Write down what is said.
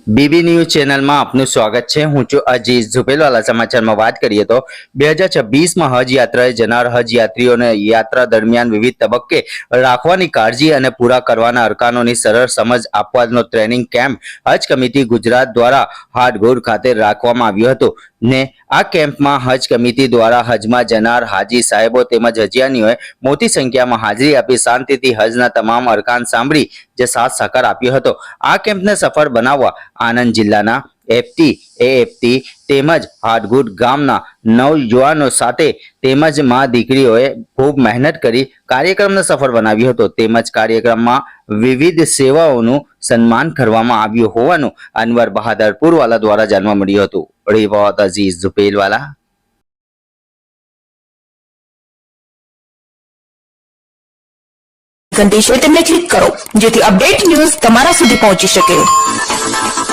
BB news ચેનલમાં આપનું સ્વાગત છે। હું છું અજીઝ ઝુપેલવાલા। સમાચારમાં વાત કરીએ તો 2026માં હજ યાત્રાએ જનાર હજ યાત્રીઓને યાત્રા દરમિયાન વિવિધ તબક્કે રાખવાની કાળજી અને પૂરા કરવાના અરકાનોની સરળ સમજ આપવાનો ટ્રેનિંગ કેમ્પ હજ કમિટી ગુજરાત દ્વારા હાડગોર ખાતે રાખવામાં આવ્યો હતો ને આ કેમ્પમાં હજ કમિટી દ્વારા હજમાં જનાર હાજી સાહેબો તેમજ હજિયાનીઓએ મોટી સંખ્યામાં હાજરી આપી શાંતિથી હજના તમામ અરકાન સાંભળી જે સાથ સહકાર આપ્યો હતો। આ કેમ્પને સફળ બનાવવા આનંદ જિલ્લાના એફટી એએફટી તેમજ હાડગુડ ગામના નવયુવાનો સાથે તેમજ માં દીકરીઓએ ખૂબ મહેનત કરી કાર્યક્રમને સફળ બનાવ્યો હતો તેમજ કાર્યક્રમમાં વિવિધ સેવાઓનું સન્માન કરવામાં આવ્યું હોવાનું અનવર બહાદર પુરવાલા દ્વારા જાણવા મળ્યું હતું। રિપોર્ટ અઝીઝ ઝુપેલવાલા। ઘંટી છે તેમને ક્લિક કરો જેથી અપડેટ ન્યૂઝ તમારા સુધી પહોંચી શકે।